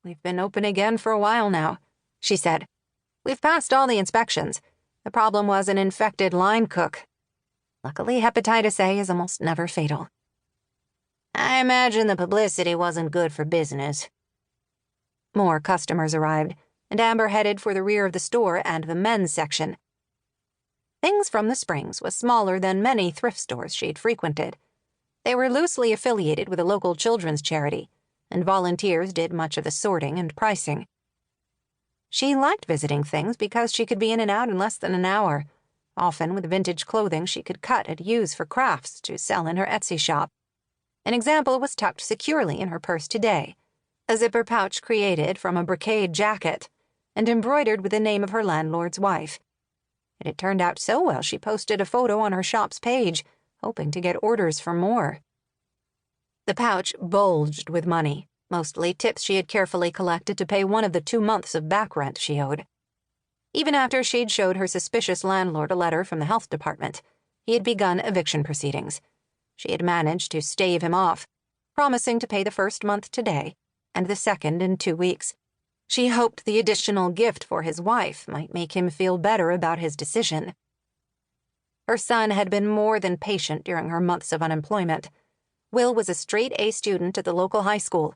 We've been open again for a while now," she said. "We've passed all the inspections. The problem was an infected line cook. Luckily, hepatitis A is almost never fatal." "I imagine the publicity wasn't good for business." More customers arrived, and Amber headed for the rear of the store and the men's section. Things from the Springs was smaller than many thrift stores she'd frequented. They were loosely affiliated with a local children's charity, and volunteers did much of the sorting and pricing. She liked visiting things because she could be in and out in less than an hour, often with vintage clothing she could cut and use for crafts to sell in her Etsy shop. An example was tucked securely in her purse today, a zipper pouch created from a brocade jacket and embroidered with the name of her landlord's wife. It had turned out so well she posted a photo on her shop's page, hoping to get orders for more. The pouch bulged with money, mostly tips she had carefully collected to pay one of the 2 months of back rent she owed. Even after she'd showed her suspicious landlord a letter from the health department, he had begun eviction proceedings. She had managed to stave him off, promising to pay the first month today and the second in 2 weeks. She hoped the additional gift for his wife might make him feel better about his decision. Her son had been more than patient during her months of unemployment. Will was a straight-A student at the local high school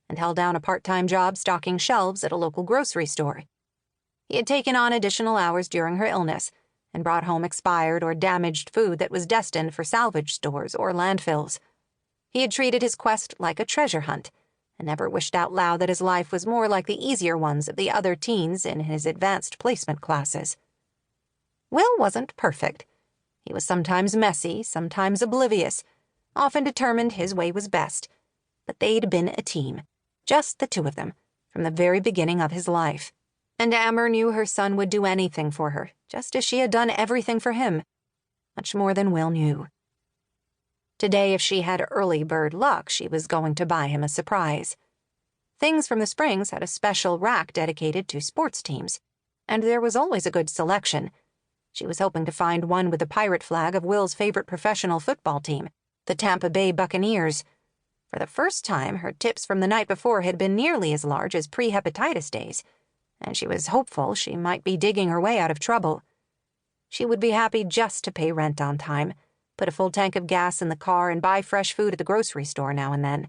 and held down a part-time job stocking shelves at a local grocery store. He had taken on additional hours during her illness and brought home expired or damaged food that was destined for salvage stores or landfills. He had treated his quest like a treasure hunt and never wished out loud that his life was more like the easier ones of the other teens in his advanced placement classes. Will wasn't perfect. He was sometimes messy, sometimes oblivious, often determined his way was best. But they'd been a team, just the two of them, from the very beginning of his life. And Amber knew her son would do anything for her, just as she had done everything for him. Much more than Will knew. Today, if she had early bird luck, she was going to buy him a surprise. Things from the Springs had a special rack dedicated to sports teams, and there was always a good selection. She was hoping to find one with the pirate flag of Will's favorite professional football team, the Tampa Bay Buccaneers. For the first time, her tips from the night before had been nearly as large as pre-hepatitis days, and she was hopeful she might be digging her way out of trouble. She would be happy just to pay rent on time, put a full tank of gas in the car, and buy fresh food at the grocery store now and then.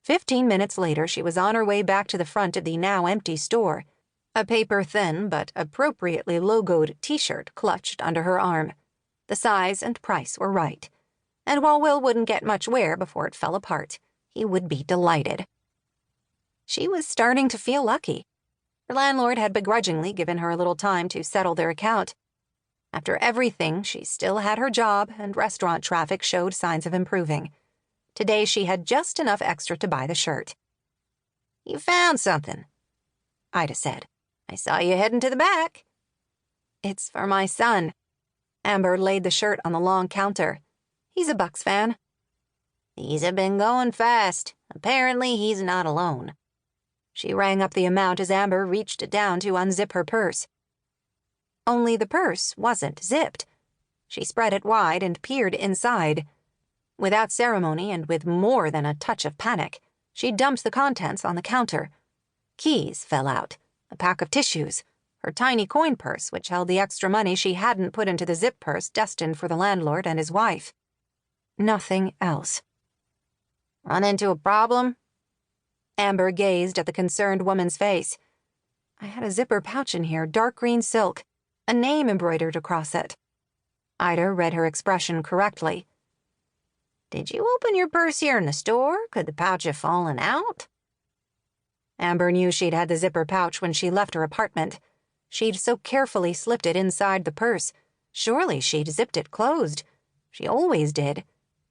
15 minutes later, she was on her way back to the front of the now empty store, a paper-thin but appropriately logoed T-shirt clutched under her arm. The size and price were right, and while Will wouldn't get much wear before it fell apart, he would be delighted. She was starting to feel lucky. Her landlord had begrudgingly given her a little time to settle their account. After everything, she still had her job, and restaurant traffic showed signs of improving. Today, she had just enough extra to buy the shirt. "You found something," Ida said. "I saw you heading to the back." "It's for my son." Amber laid the shirt on the long counter. He's a Bucks fan. "These have been going fast. Apparently, he's not alone." She rang up the amount as Amber reached down to unzip her purse. Only the purse wasn't zipped. She spread it wide and peered inside. Without ceremony and with more than a touch of panic, she dumped the contents on the counter. Keys fell out, a pack of tissues, her tiny coin purse which held the extra money she hadn't put into the zip purse destined for the landlord and his wife. Nothing else. "Run into a problem?" Amber gazed at the concerned woman's face. "I had a zipper pouch in here, dark green silk, a name embroidered across it." Ida read her expression correctly. "Did you open your purse here in the store? Could the pouch have fallen out?" Amber knew she'd had the zipper pouch when she left her apartment. She'd so carefully slipped it inside the purse. Surely she'd zipped it closed. She always did.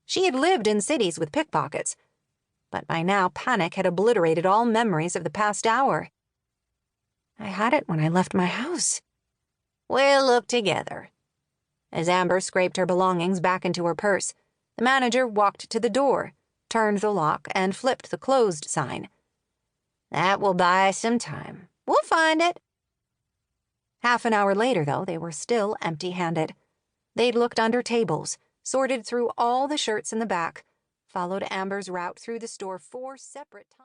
She had lived in cities with pickpockets. But by now, panic had obliterated all memories of the past hour. "I had it when I left my house." "We'll look together." As Amber scraped her belongings back into her purse, the manager walked to the door, turned the lock, and flipped the closed sign. "That will buy some time. We'll find it." Half an hour later, though, they were still empty-handed. They'd looked under tables, sorted through all the shirts in the back, followed Amber's route through the store 4 separate times.